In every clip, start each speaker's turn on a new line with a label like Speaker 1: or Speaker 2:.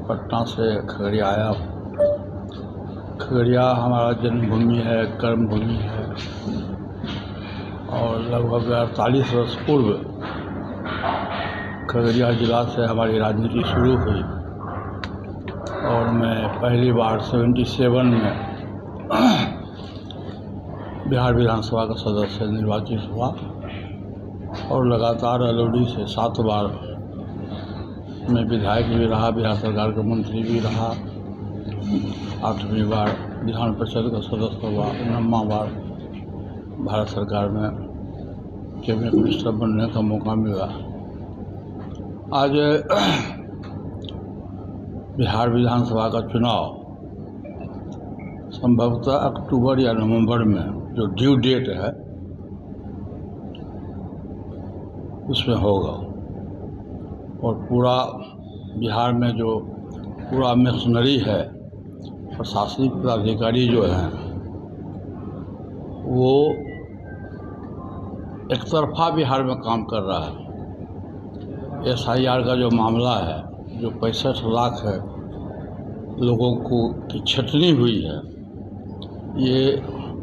Speaker 1: पटना से खगड़िया आया। खगड़िया हमारा जन्मभूमि है, कर्मभूमि है और लगभग 48 वर्ष पूर्व खगड़िया जिला से हमारी राजनीति शुरू हुई और मैं पहली बार 77 में बिहार विधानसभा का सदस्य निर्वाचित हुआ और लगातार एलओडी से 7 बार मैं विधायक भी रहा, बिहार सरकार का मंत्री भी रहा, 8वीं बार विधान परिषद का सदस्य हुआ, 9वां बार भारत सरकार में कैबिनेट मिनिस्टर बनने का मौका मिला। आज बिहार विधानसभा का चुनाव संभवतः अक्टूबर या नवंबर में जो ड्यू डेट है उसमें होगा और पूरा बिहार में जो पूरा मशीनरी है, प्रशासनिक पदाधिकारी जो हैं वो एक तरफा बिहार में काम कर रहा है। SIR का जो मामला है, जो 65 लाख है लोगों को की छटनी हुई है, ये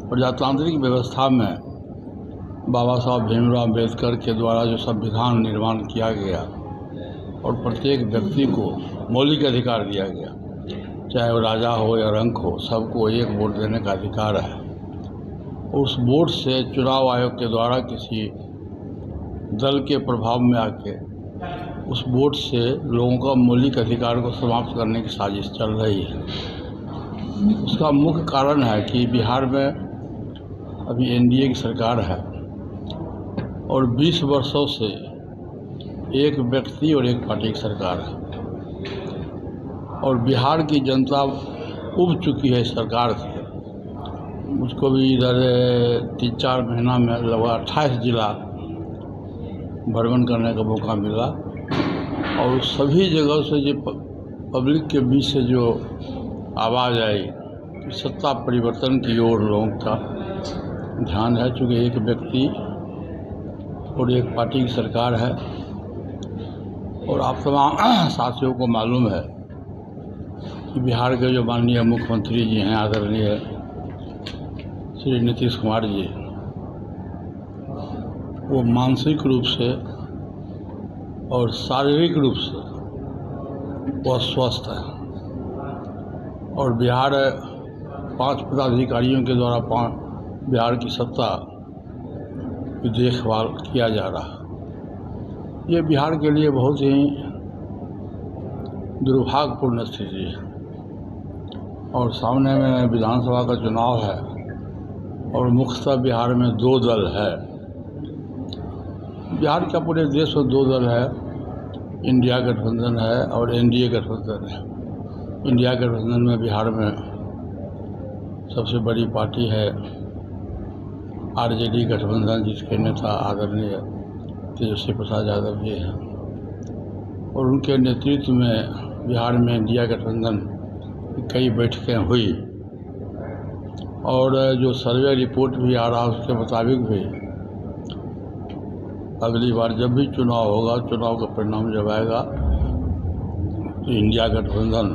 Speaker 1: प्रजातांत्रिक व्यवस्था में बाबा साहब भीमराव अम्बेडकर के द्वारा जो संविधान निर्माण किया गया और प्रत्येक व्यक्ति को मौलिक अधिकार दिया गया, चाहे वो राजा हो या रंक हो, सबको एक वोट देने का अधिकार है। उस वोट से चुनाव आयोग के द्वारा किसी दल के प्रभाव में आके उस वोट से लोगों का मौलिक अधिकार को समाप्त करने की साजिश चल रही है। उसका मुख्य कारण है कि बिहार में अभी NDA की सरकार है और 20 वर्षों से एक व्यक्ति और एक पार्टी की सरकार है और बिहार की जनता उब चुकी है इस सरकार से। मुझको भी इधर 3-4 महीना में लगभग 28 जिला भ्रमण करने का मौका मिला और सभी जगह से जो पब्लिक के बीच से जो आवाज़ आई कि सत्ता परिवर्तन की ओर लोगों का ध्यान है। चूँकि एक व्यक्ति और एक पार्टी की सरकार है और आप तमाम साथियों को मालूम है कि बिहार के जो माननीय मुख्यमंत्री जी हैं, आदरणीय श्री नीतीश कुमार जी, वो मानसिक रूप से और शारीरिक रूप से वो अस्वस्थ है और बिहार 5 पदाधिकारियों के द्वारा बिहार की सत्ता की देखभाल किया जा रहा है। ये बिहार के लिए बहुत ही दुर्भाग्यपूर्ण स्थिति है और सामने में विधानसभा का चुनाव है और मुख्यतः बिहार में 2 दल है। बिहार का पूरे देश में 2 दल है, इंडिया गठबंधन है और NDA गठबंधन है। इंडिया गठबंधन में बिहार में सबसे बड़ी पार्टी है RJD गठबंधन, जिसके नेता आदरणीय तेजस्वी प्रसाद यादव जी हैं और उनके नेतृत्व में बिहार में इंडिया गठबंधन की कई बैठकें हुई और जो सर्वे रिपोर्ट भी आ रहा है उसके मुताबिक भी अगली बार जब भी चुनाव होगा, चुनाव का परिणाम जब आएगा तो इंडिया गठबंधन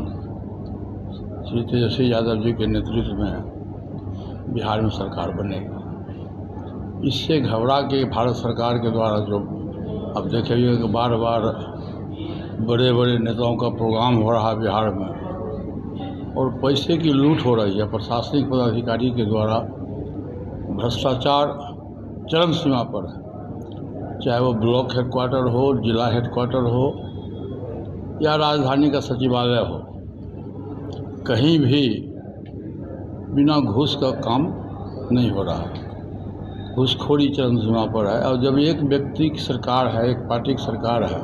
Speaker 1: श्री तेजस्वी यादव जी के नेतृत्व में बिहार में सरकार बनेगी। इससे घबरा के भारत सरकार के द्वारा जो अब देखिए कि बार बार बड़े बड़े नेताओं का प्रोग्राम हो रहा है बिहार में और पैसे की लूट हो रही है। प्रशासनिक पदाधिकारी के द्वारा भ्रष्टाचार चरम सीमा पर है, चाहे वो ब्लॉक हेडक्वार्टर हो, जिला हेडक्वार्टर हो या राजधानी का सचिवालय हो, कहीं भी बिना घूस का काम नहीं हो रहा है। घूसखोरी चरम सीमा पर है और जब एक व्यक्ति की सरकार है, एक पार्टी की सरकार है,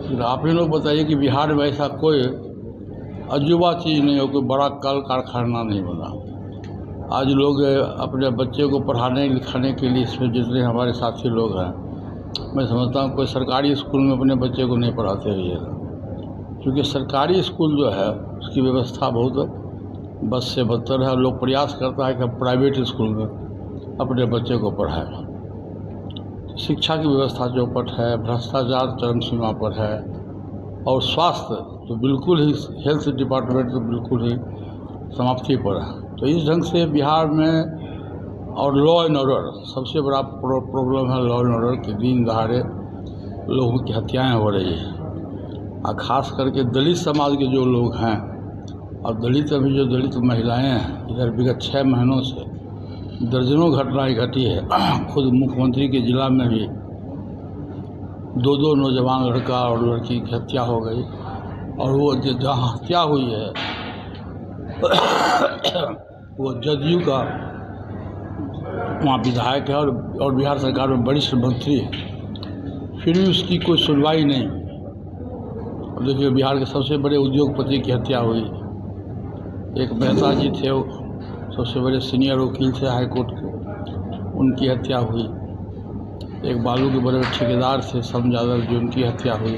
Speaker 1: तो आप ही लोग बताइए कि बिहार में ऐसा कोई अजूबा चीज़ नहीं हो, कोई बड़ा कल कारखाना नहीं बना। आज लोग अपने बच्चे को पढ़ाने लिखाने के लिए इसमें जितने हमारे साथी लोग हैं, मैं समझता हूँ कोई सरकारी स्कूल में अपने बच्चे को नहीं पढ़ाते रहिएगा, क्योंकि सरकारी स्कूल जो है उसकी व्यवस्था बहुत बस से बदतर है। लोग प्रयास करता है कि प्राइवेट स्कूल में अपने बच्चे को पढ़ाए। शिक्षा की व्यवस्था चौपट है, भ्रष्टाचार चरम सीमा पर है और स्वास्थ्य तो बिल्कुल ही हेल्थ डिपार्टमेंट तो बिल्कुल ही समाप्ति पर है। तो इस ढंग से बिहार में और लॉ एंड ऑर्डर सबसे बड़ा प्रॉब्लम है। लॉ एंड ऑर्डर के दिन दहाड़े लोगों की हत्याएं हो रही हैं, और ख़ास करके दलित समाज के जो लोग हैं, और दलित अभी जो दलित महिलाएं हैं, इधर विगत 6 महीनों से दर्जनों घटनाएं घटी है। खुद मुख्यमंत्री के ज़िला में भी 2 नौजवान लड़का और लड़की की हत्या हो गई, और वो जहाँ हत्या हुई है वो जदयू का वहाँ विधायक है और बिहार सरकार में वरिष्ठ मंत्री है, फिर भी उसकी कोई सुनवाई नहीं। अब देखिए, बिहार के सबसे बड़े उद्योगपति की हत्या हुई, एक मेहता जी थे, वो सबसे बड़े सीनियर वकील थे हाई कोर्ट के, उनकी हत्या हुई। एक बालू के बड़े ठेकेदार थे सम यादव जी, उनकी हत्या हुई।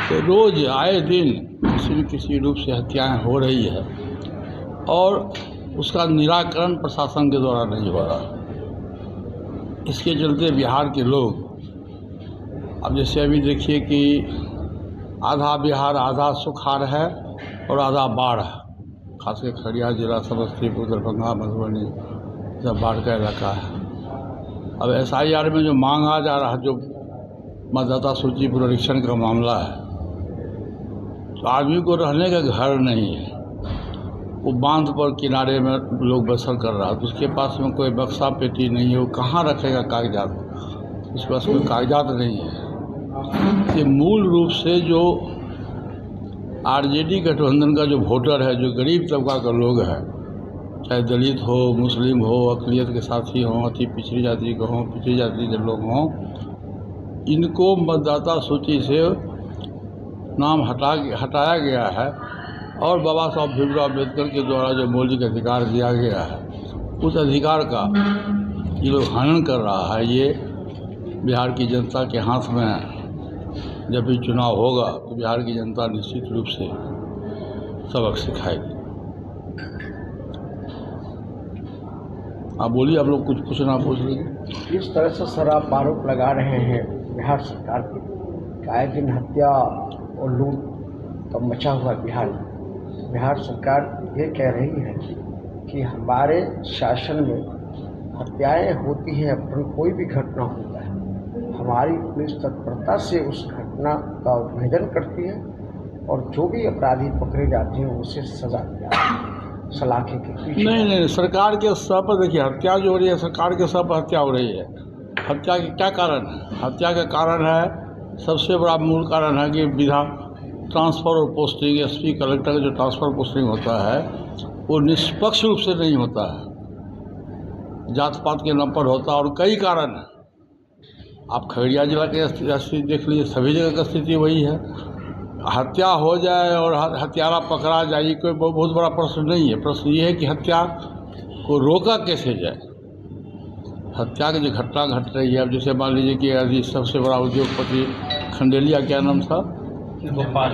Speaker 1: तो रोज़ आए दिन किसी न किसी रूप से हत्याएं हो रही है, और उसका निराकरण प्रशासन के द्वारा नहीं हो रहा। इसके चलते बिहार के लोग, अब जैसे अभी देखिए कि आधा बिहार आधा सुखाड़ है और आधा बाढ़ है। खासकर खगड़िया जिला, समस्तीपुर, दरभंगा, मधुबनी सब बाढ़ का इलाका है। अब SIR में जो मांगा जा रहा है, जो मतदाता सूची पुनरीक्षण का मामला है, तो आदमी को रहने का घर नहीं है, वो बांध पर किनारे में लोग बसर कर रहा है, तो उसके पास में कोई बक्सा पेटी नहीं है, वो कहाँ रखेगा कागजात, उसके पास कोई कागजात नहीं है। ये मूल रूप से जो RJD गठबंधन का जो वोटर है, जो गरीब तबका का लोग है, चाहे दलित हो, मुस्लिम हो, अक़लियत के साथी हों, अति पिछड़ी जाति के हों, पिछड़ी जाति के लोग हों, इनको मतदाता सूची से नाम हटाया गया है, और बाबा साहब भीमराव अम्बेडकर के द्वारा जो मौलिक अधिकार दिया गया है, उस अधिकार का ये लोग हनन कर रहा है। ये बिहार की जनता के हाथ में है। जब भी चुनाव होगा तो बिहार की जनता निश्चित रूप से सबक सिखाएगी। आप बोलिए, आप लोग कुछ पूछना पूछ लीजिए।
Speaker 2: इस तरह से सर आप आरोप लगा रहे हैं बिहार सरकार पे, आए दिन हत्या और लूट का मचा हुआ बिहार में। बिहार सरकार ये कह रही है कि हमारे शासन में हत्याएं होती हैं, कोई भी घटना होता है, हमारी पुलिस तत्परता से उस घटना का उद्भेदन करती है, और जो भी अपराधी पकड़े जाते हैं उसे सजा दी जाती है, सलाखे के पीछे।
Speaker 1: नहीं, सरकार के स्तर पर देखिए, हत्या जो हो रही है, सरकार के स्तर पर हत्या हो रही है। हत्या के क्या कारण है? हत्या का कारण है, सबसे बड़ा मूल कारण है कि ट्रांसफ़र और पोस्टिंग, SP कलेक्टर का जो ट्रांसफ़र पोस्टिंग होता है, वो निष्पक्ष रूप से नहीं होता है, जात पात के नाम पर होता है, और कई कारण हैं। आप खगड़िया जिला की स्थिति देख लीजिए, सभी जगह की स्थिति वही है। हत्या हो जाए और हत्यारा पकड़ा जाए, ये कोई बहुत बड़ा प्रश्न नहीं है। प्रश्न ये है कि हत्या को रोका कैसे जाए। हत्या की जो घटना घट रही है, अब जैसे मान लीजिए कि अभी सबसे बड़ा उद्योगपति खंडेलिया, क्या नाम था, गोपाल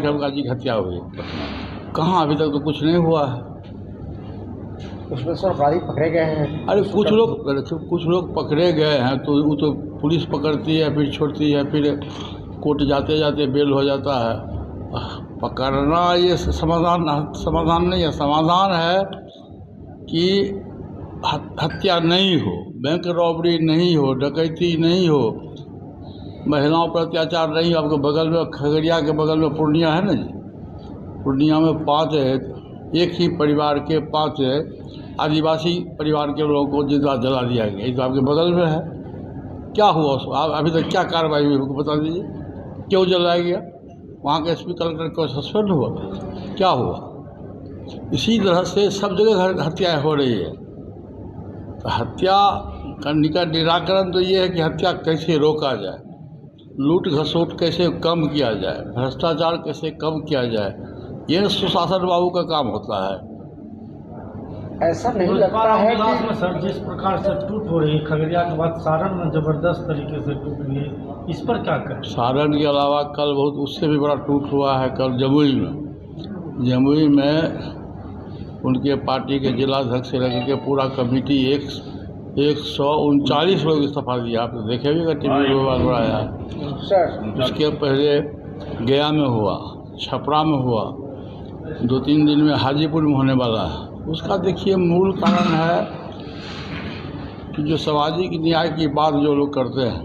Speaker 1: खेमका जी की हत्या हुई, कहाँ अभी तक तो कुछ नहीं हुआ है।
Speaker 2: उसमें सर अपराधी पकड़े गए हैं।
Speaker 1: अरे कुछ लोग पकड़े गए हैं, तो वो तो पुलिस पकड़ती है, फिर छोड़ती है, फिर कोर्ट जाते जाते बेल हो जाता है। पकड़ना ये समाधान नहीं है। समाधान है कि हत्या नहीं हो, बैंक रॉबरी नहीं हो, डकैती नहीं हो, महिलाओं पर अत्याचार नहीं हो। आपके बगल में खगड़िया के बगल में पूर्णिया है ना जी, पूर्णिया में 5 एक ही परिवार के 5 आदिवासी परिवार के लोगों को जिंदा जला दिया गया। ये तो आपके बगल में है। क्या हुआ उसको? अभी तक क्या कार्रवाई हुई हमको बता दीजिए। क्यों जलाया गया? वहाँ के SP कलेक्टर को सस्पेंड हुआ? क्या हुआ? इसी तरह से सब जगह हत्याएँ हो रही है। तो हत्या करने का निराकरण तो ये है कि हत्या कैसे रोका जाए, लूट घसोट कैसे कम किया जाए, भ्रष्टाचार कैसे कम किया जाए, ये सुशासन बाबू का काम होता है।
Speaker 2: ऐसा नहीं लगता है
Speaker 3: कि सर जिस प्रकार से टूट हो रही है खगड़िया के बाद सारण में जबरदस्त तरीके से टूट रही है, इस पर क्या करें? सारण
Speaker 1: के अलावा कल बहुत उससे भी बड़ा टूट हुआ है। कल जमुई में उनके पार्टी के जिलाध्यक्ष से लेकर के पूरा कमेटी एक 139 लोग इस्तीफा दिया। आपने देखे भी टीवी में बड़ा आया है।
Speaker 2: सर
Speaker 1: उसके पहले गया में हुआ, छपरा में हुआ, 2-3 दिन में हाजीपुर में होने वाला है। उसका देखिए मूल कारण है कि जो सामाजिक न्याय की बात जो लोग करते हैं,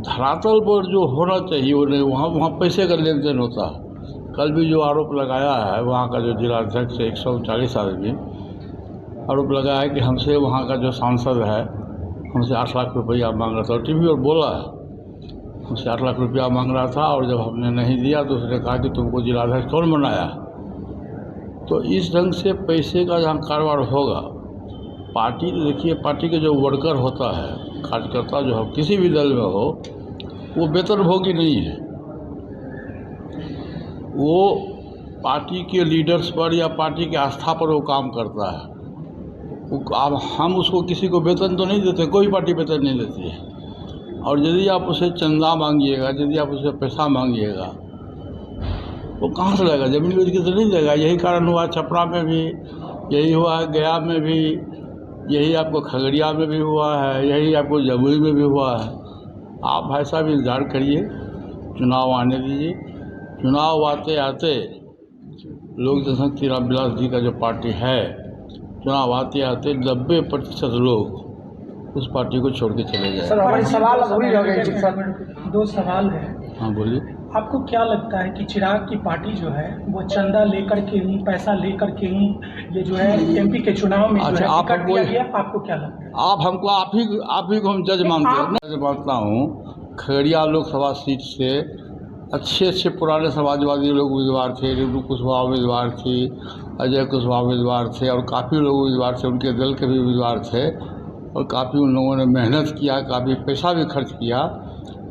Speaker 1: धरातल पर जो होना चाहिए वो नहीं, वहाँ पैसे का लेन देन होता है। कल भी जो आरोप लगाया है वहाँ का जो जिलाध्यक्ष 139 आदमी आरोप लगाया है कि हमसे वहाँ का जो सांसद है हमसे 8 लाख रुपया मांग रहा था, और टीवी पर बोला है हमसे 8 लाख रुपया मांग रहा था, और जब हमने नहीं दिया तो उसने कहा कि तुमको जिलाध्यक्ष कौन बनाया। तो इस ढंग से पैसे का जहाँ कारोबार होगा, पार्टी देखिए, पार्टी के जो वर्कर होता है, कार्यकर्ता जो हो किसी भी दल में हो, वो वेतनभोगी नहीं है। वो पार्टी के लीडर्स पर या पार्टी की आस्था पर वो काम करता है। अब हम उसको किसी को वेतन तो नहीं देते, कोई पार्टी वेतन नहीं देती है। और यदि आप उसे चंदा मांगिएगा, यदि आप उसे पैसा मांगिएगा, वो कहाँ से लेगा? जमीन बेच के तो नहीं देगा। यही कारण हुआ छपरा में भी, यही हुआ है गया में भी, यही आपको खगड़िया में भी हुआ है, यही आपको जमुई में भी हुआ है। आप भाई साहब इंतज़ार करिए, चुनाव आने दीजिए। चुनाव आते आते लोक जनशक्ति रामविलास जी का जो पार्टी है, चुनाव आते आते 90% लोग उस पार्टी को छोड़ के चले जाए।
Speaker 2: सर हमारी सवाल अधूरी रह गई थी सर।
Speaker 3: 2 सवाल है।
Speaker 1: हाँ बोलिए।
Speaker 3: आपको क्या लगता है कि चिराग की पार्टी जो है वो चंदा लेकर के ही, पैसा लेकर के ही ये जो है एमपी के चुनाव में जो है टिकट दिया गया? आपको क्या लगता है?
Speaker 1: आप हमको आप ही को हम जज मानते हैं। मैं मानता हूँ खगड़िया लोकसभा सीट से अच्छे पुराने समाजवादी लोग उम्मीदवार थे। रिंकू कुशवाहा उम्मीदवार थी, अजय कुशवाहा उम्मीदवार थे, और काफ़ी लोग उम्मीदवार थे, उनके दल के भी उम्मीदवार थे, और काफ़ी उन लोगों ने मेहनत किया, काफ़ी पैसा भी खर्च किया,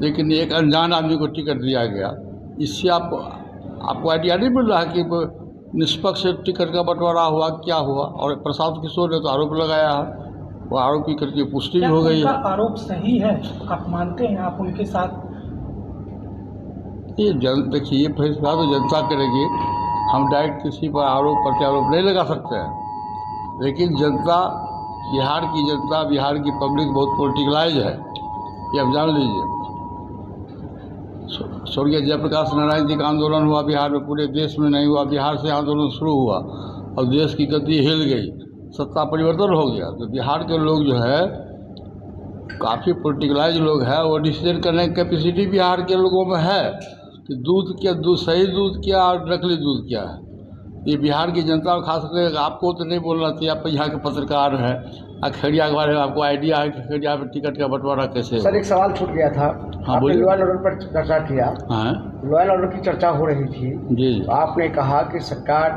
Speaker 1: लेकिन एक अनजान आदमी को टिकट दिया गया। इससे आपको आइडिया नहीं मिल रहा है कि निष्पक्ष टिकट का बंटवारा हुआ, क्या हुआ। और प्रशांत किशोर ने तो आरोप लगाया है, वो आरोप की करके पुष्टि भी हो गई है।
Speaker 3: आरोप सही है, आप मानते हैं? आप उनके साथ
Speaker 1: ये देखिए, ये फैसला तो जनता करेगी। हम डायरेक्ट किसी पर आरोप प्रत्यारोप नहीं लगा सकते हैं, लेकिन जनता, बिहार की जनता, बिहार की पब्लिक बहुत पॉलिटिकलाइज है, ये आप जान लीजिए। स्वर्गीय जयप्रकाश नारायण जी का आंदोलन हुआ बिहार में, पूरे देश में नहीं हुआ, बिहार से आंदोलन शुरू हुआ और देश की गति हिल गई, सत्ता परिवर्तन हो गया। तो बिहार के लोग जो है काफ़ी पॉलिटिकलाइज लोग हैं, वो डिसीजन करने की कैपेसिटी बिहार के लोगों में है कि दूध सही दूध क्या और नकली दूध क्या है। ये बिहार की जनता को खास करके आपको तो नहीं बोलना चाहिए, आप यहाँ के पत्रकार हैं, खगड़िया के बारे में आपको आइडिया है कि खगड़िया में टिकट का बंटवारा कैसे।
Speaker 2: सर एक सवाल छूट गया था।
Speaker 1: हाँ,
Speaker 2: आपने
Speaker 1: बोलिए।
Speaker 2: लॉ एंड ऑर्डर पर चर्चा किया।
Speaker 1: हाँ
Speaker 2: लॉ एंड ऑर्डर की चर्चा हो रही थी।
Speaker 1: जी।
Speaker 2: तो आपने कहा कि सरकार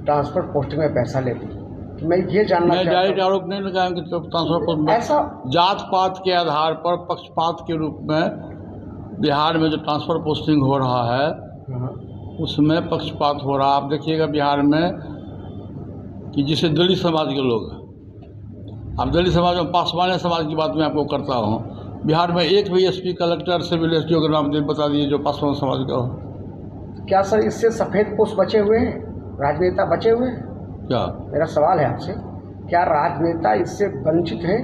Speaker 2: ट्रांसफर पोस्टिंग में पैसा लेती। तो मैं ये जानना
Speaker 1: मैं
Speaker 2: चाहता
Speaker 1: डायरेक्ट
Speaker 2: हूं,
Speaker 1: आरोप नहीं लगाएंगे तो ट्रांसफर पोस्ट में
Speaker 2: ऐसा
Speaker 1: जात पात के आधार पर पक्षपात के रूप में बिहार में जो ट्रांसफ़र पोस्टिंग हो रहा है उसमें पक्षपात हो रहा है। आप देखिएगा बिहार में कि जिसे दलित समाज के लोग हैं, अब दलित समाज में पासवान समाज की बात मैं आपको करता हूँ, बिहार में एक भी एसपी, कलेक्टर, सिविल एसडीओ का नाम बता दीजिए जो पासवान समाज का हो।
Speaker 2: क्या सर इससे सफ़ेद पोस्ट बचे हुए हैं, राजनेता बचे हुए हैं?
Speaker 1: क्या
Speaker 2: मेरा सवाल है आपसे, क्या राजनेता इससे वंचित हैं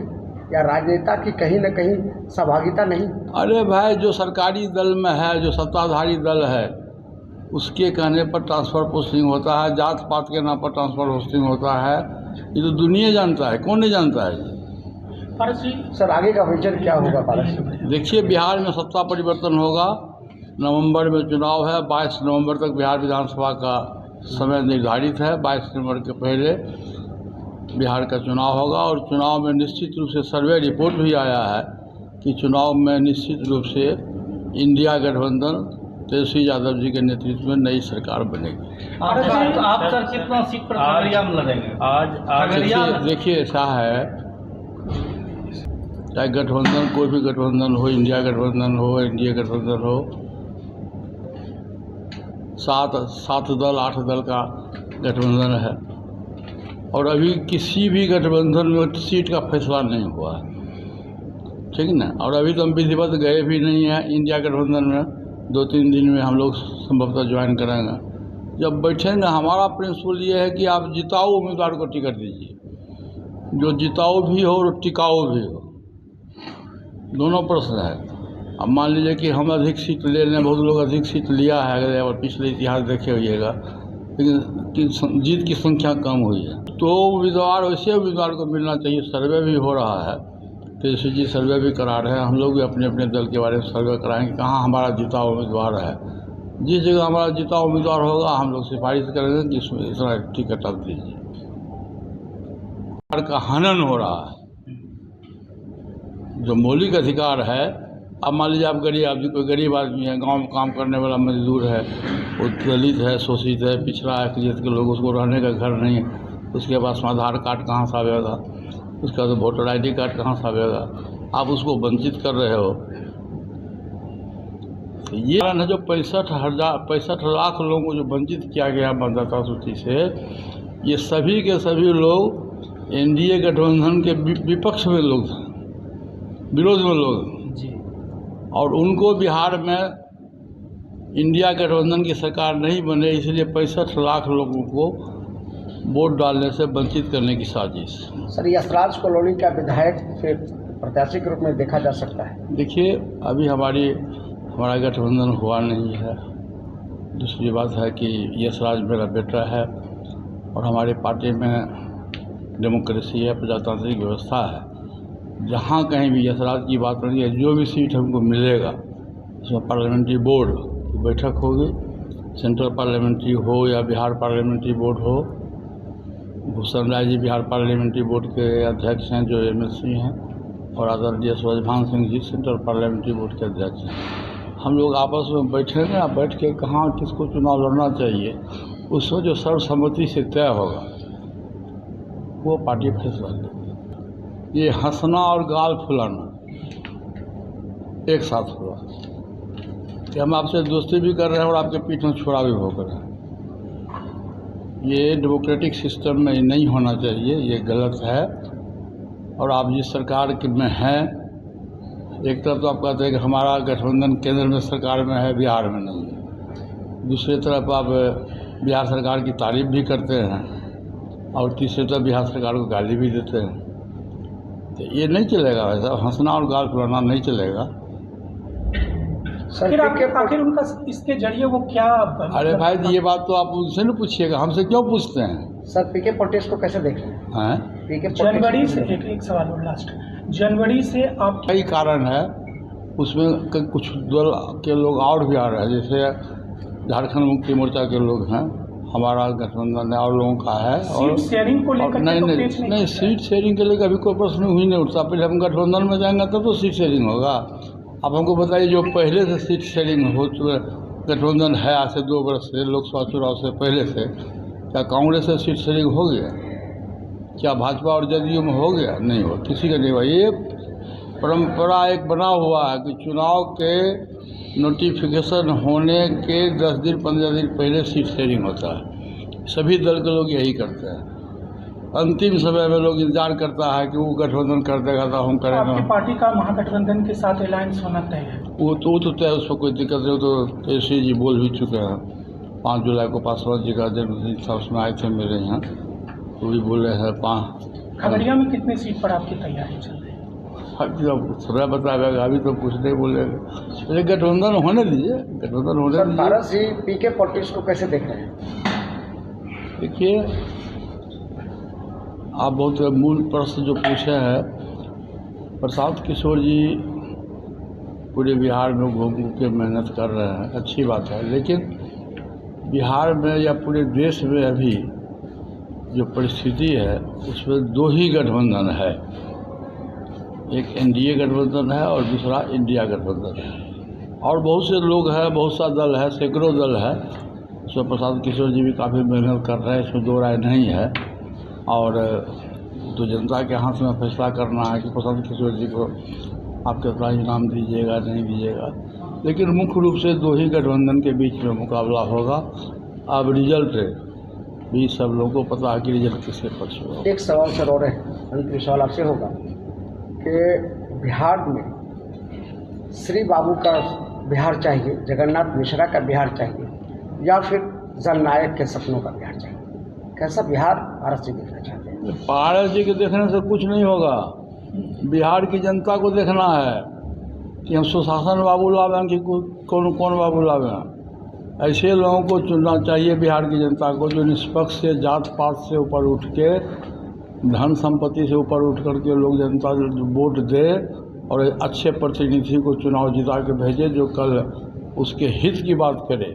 Speaker 2: या राजनेता की कहीं न कहीं सहभागिता नहीं?
Speaker 1: अरे भाई, जो सरकारी दल में है, जो सत्ताधारी दल है, उसके कहने पर ट्रांसफ़र पोस्टिंग होता है, जात पात के नाम पर ट्रांसफ़र पोस्टिंग होता है। ये तो दुनिया जानता है, कौन नहीं जानता है।
Speaker 3: पारस जी,
Speaker 2: सर आगे का विजन क्या होगा पारस जी?
Speaker 1: देखिए, बिहार में सत्ता परिवर्तन होगा, नवंबर में चुनाव है, 22 नवंबर तक बिहार विधानसभा का समय निर्धारित है। 22 नवंबर के पहले बिहार का चुनाव होगा, और चुनाव में निश्चित रूप से सर्वे रिपोर्ट भी आया है कि चुनाव में निश्चित रूप से इंडिया गठबंधन तेजस्वी यादव जी के नेतृत्व में नई सरकार बनेगी।
Speaker 3: आप सर कितना सीट पर खगड़िया में लड़ेंगे? आज
Speaker 1: देखिए ऐसा है, चाहे गठबंधन, कोई भी गठबंधन हो, इंडिया गठबंधन हो, एनडीए गठबंधन हो, 7 दल 8 दल का गठबंधन है, और अभी किसी भी गठबंधन में सीट का फैसला नहीं हुआ है, ठीक ना। और अभी तो हम विधिवत गए भी नहीं हैं इंडिया गठबंधन में। 2-3 दिन में हम लोग संभवतः ज्वाइन करेंगे। जब बैठेंगे, हमारा प्रिंसिपल ये है कि आप जिताओ उम्मीदवार को टिकट दीजिए, जो जिताऊ भी हो और टिकाऊ भी हो, दोनों प्रश्न है। अब मान लीजिए कि हम अधिक सीट ले लें, बहुत लोग अधिक सीट लिया है अगर और पिछले इतिहास देखे होइएगा, लेकिन जीत की संख्या कम हुई है। तो उम्मीदवार वैसे उम्मीदवार को मिलना चाहिए। सर्वे भी हो रहा है, केसी जी सर्वे भी करा रहे हैं, हम लोग भी अपने अपने दल के बारे में सर्वे कराएंगे कहाँ हमारा जीता उम्मीदवार है। जिस जगह हमारा जीता उम्मीदवार होगा हम लोग सिफारिश करेंगे कि इसमें इतना टिकट आप दीजिए। का हनन हो रहा है, जो मौलिक अधिकार है। अब मान लीजिए आप गरीब, कोई गरीब आदमी है, गांव में काम करने वाला मजदूर है, वो दलित है, शोषित है, पिछड़ा है, अक़लियत के लोग, उसको रहने का घर नहीं है, उसके पास आधार कार्ड कहाँ से आवेगा, उसका तो वोटर आईडी कार्ड कहाँ से आवेगा, आप उसको वंचित कर रहे हो। तो ये कारण है जो 65 लाख लोगों को जो वंचित किया गया मतदाता सूची से, ये सभी के सभी लोग एनडीए गठबंधन के विपक्ष में लोग थे, विरोध में लोग जी। और उनको बिहार में इंडिया गठबंधन की सरकार नहीं बने, इसलिए 65 लाख लोगों को वोट डालने से वंचित करने की साजिश।
Speaker 2: सर, यशराज कॉलोनी का विधायक फिर प्रत्याशी के रूप में देखा जा सकता है?
Speaker 1: देखिए, अभी हमारा गठबंधन हुआ नहीं है। दूसरी बात है कि यशराज मेरा बेटा है और हमारी पार्टी में डेमोक्रेसी है, प्रजातांत्रिक व्यवस्था है। जहाँ कहीं भी यशराज की बात रही है, जो भी सीट हमको मिलेगा उसमें पार्लियामेंट्री बोर्ड की बैठक होगी, सेंट्रल पार्लियामेंट्री हो या बिहार पार्लियामेंट्री बोर्ड हो। भूषण राय जी बिहार पार्लियामेंट्री बोर्ड के अध्यक्ष हैं, जो एमएलसी हैं, और आदरणीय स्वजभान Singh ji central parliamentary board के अध्यक्ष हैं। हम लोग आपस में बैठेंगे, बैठ के कहाँ किसको चुनाव लड़ना चाहिए, उसमें जो सर्वसम्मति से तय होगा वो पार्टी फैसला लेगी। ये हंसना और गाल फुलाना एक साथ हुआ कि हम आपसे दोस्ती भी कर रहे हैं और आपके पीठ में छुरा भी भोग रहे हैं। ये डेमोक्रेटिक सिस्टम में नहीं होना चाहिए, ये गलत है। और आप जिस सरकार में हैं, एक तरफ तो आप कहते हैं कि हमारा गठबंधन केंद्र में सरकार में है, बिहार में नहीं है। दूसरी तरफ आप बिहार सरकार की तारीफ भी करते हैं और तीसरी तरफ बिहार सरकार को गाली भी देते हैं। तो ये नहीं चलेगा, वैसा हंसना और गाल फुलाना नहीं चलेगा।
Speaker 3: फिर आखिर उनका इसके जरिए वो क्या?
Speaker 1: अरे भाई जी, ये बात तो आप उनसे नहीं पूछिएगा, हमसे क्यों पूछते हैं?
Speaker 2: सर, पीके प्रोटेस्ट को कैसे देख रहे हैं?
Speaker 3: जनवरी से एक सवाल और लास्ट, जनवरी से आप
Speaker 1: कई कारण है, उसमें कुछ दल के लोग और भी आ रहे हैं, जैसे झारखंड मुक्ति मोर्चा के लोग हैं, हमारा गठबंधन है और लोगों का है। और
Speaker 3: सीट शेयरिंग को लेकर
Speaker 1: नहीं, सीट शेयरिंग के लिए अभी कोई प्रश्न ही नहीं उठता। पहले हम गठबंधन में जाएंगे तब तो सीट शेयरिंग होगा। अब हमको बताइए, जो पहले से सीट शेयरिंग हो गठबंधन है आज से 2 वर्ष से, लोकसभा चुनाव से पहले से, क्या कांग्रेस से सीट शेयरिंग हो गया? क्या भाजपा और जदयू में हो गया? नहीं हो, किसी का नहीं हुआ। ये परंपरा एक बना हुआ है कि चुनाव के नोटिफिकेशन होने के 10 दिन 15 दिन पहले सीट शेयरिंग होता है। सभी दल के लोग यही करते हैं। अंतिम समय में लोग इंतजार करता है कि वो गठबंधन कर देगा तो हम करेंगे।
Speaker 3: आपकी पार्टी का महागठबंधन के साथ अलायंस होना तय है? वो
Speaker 1: तो तय, उसको कोई दिक्कत नहीं। तो केसी जी बोल भी चुके हैं। 5 जुलाई को पासवान जी का जन्मदिन था, उसमें आए थे मेरे यहाँ, तो भी बोले हैं 5।
Speaker 3: खगड़िया में कितनी सीट पर आपकी तैयारी चल रही है?
Speaker 1: समय बताएगा, अभी तो कुछ नहीं बोलेगा। ये गठबंधन होने दीजिए, गठबंधन होने दीजिए।
Speaker 2: भारत जी पीके पॉलिटिक्स को कैसे देख रहे हैं?
Speaker 1: देखिए, आप बहुत मूल प्रश्न जो पूछे हैं, प्रशांत किशोर जी पूरे बिहार में घूम के मेहनत कर रहे हैं, अच्छी बात है। लेकिन बिहार में या पूरे देश में अभी जो परिस्थिति है, उसमें 2 ही गठबंधन है। एक एनडीए गठबंधन है और दूसरा इंडिया गठबंधन है। और बहुत से लोग हैं, बहुत सा दल है, सैकड़ों दल है। उसमें प्रशांत किशोर जी भी काफ़ी मेहनत कर रहे हैं, इसमें 2 राय नहीं है। और तो जनता के हाथ में फैसला करना है कि प्रशांत किशोर जी को आप कितना इनाम दीजिएगा, नहीं दीजिएगा। लेकिन मुख्य रूप से 2 ही गठबंधन के बीच में मुकाबला होगा। अब रिजल्ट भी सब लोगों को पता है कि रिजल्ट किसके पक्ष में होगा।
Speaker 2: एक सवाल सर और है, अंतिम सवाल आपसे होगा कि बिहार में श्री बाबू का बिहार चाहिए, जगन्नाथ मिश्रा का बिहार चाहिए, या फिर जननायक के सपनों का बिहार चाहिए? कैसा बिहार भारत से देखना चाहते हैं?
Speaker 1: पारस जी के देखने से कुछ नहीं होगा। बिहार की जनता को देखना है कि हम सुशासन बाबू लावें कि कौन कौन बाबू लावें। ऐसे लोगों को चुनना चाहिए बिहार की जनता को, जो निष्पक्ष से, जात पात से ऊपर उठ के, धन संपत्ति से ऊपर उठ करके लोग जनता वोट दे और अच्छे प्रतिनिधि को चुनाव जिता के भेजे, जो कल उसके हित की बात करे।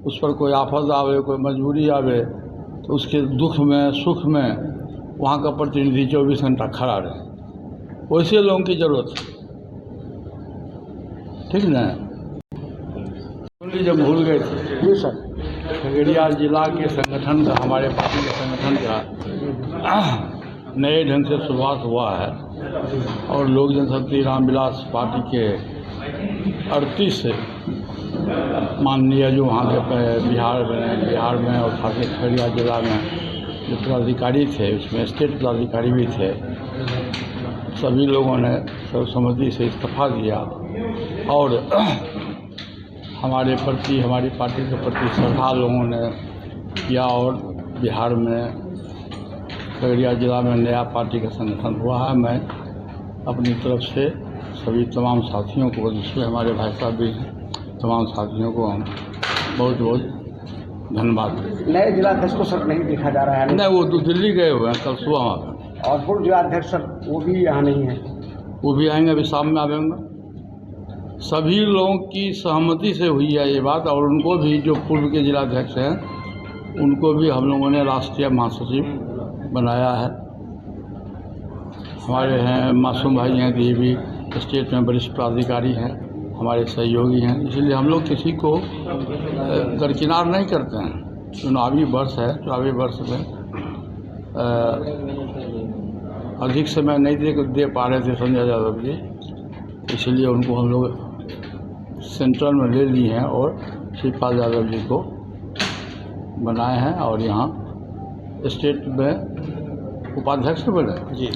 Speaker 1: उस पर कोई आफत आवे, कोई मजबूरी आवे तो उसके दुख में सुख में वहाँ का प्रतिनिधि 24 घंटा खड़ा रहे। वैसे लोगों की ज़रूरत है, ठीक ना। जब भूल गए थे
Speaker 2: जी सर।
Speaker 1: खगड़िया जिला के संगठन का, हमारे पार्टी के संगठन का नए ढंग से शुरुआत हुआ है और लोक जनशक्ति रामविलास पार्टी के 38 माननीय जो वहाँ के बिहार में और खास खगड़िया जिला में जो पदाधिकारी थे, उसमें स्टेट पदाधिकारी भी थे, सभी लोगों ने सर्वसम्मति से इस्तीफा दिया और हमारे प्रति, हमारी पार्टी के प्रति श्रद्धा लोगों ने किया और बिहार में खगड़िया जिला में नया पार्टी का संगठन हुआ है। मैं अपनी तरफ से सभी तमाम साथियों को, जिसमें हमारे भाई साहब भी हैं, तमाम साथियों को हम बहुत बहुत धन्यवाद दें।
Speaker 2: नए जिलाध्यक्ष को सर नहीं देखा जा रहा है।
Speaker 1: नहीं, वो तो दिल्ली गए हुए हैं, कल सुबह वहाँ पर।
Speaker 2: और पूर्व जिलाध्यक्ष सर वो भी यहाँ नहीं है।
Speaker 1: वो भी आएंगे, अभी शाम में आएंगे। सभी लोगों की सहमति से हुई है ये बात, और उनको भी, जो पूर्व के जिलाध्यक्ष हैं, उनको भी हम लोगों ने राष्ट्रीय महासचिव बनाया है। हमारे हैं मासूम भाई हैं, ये भी स्टेट में वरिष्ठ पदाधिकारी हैं, हमारे सहयोगी हैं। इसलिए हम लोग किसी को दरकिनार नहीं करते हैं। चुनावी वर्ष है, चुनावी वर्ष में अधिक समय नहीं दे पा रहे थे संजय यादव जी, इसलिए उनको हम लोग सेंट्रल में ले लिए हैं और शिवपाल यादव जी को बनाए हैं और यहाँ स्टेट में उपाध्यक्ष बने।
Speaker 2: जी।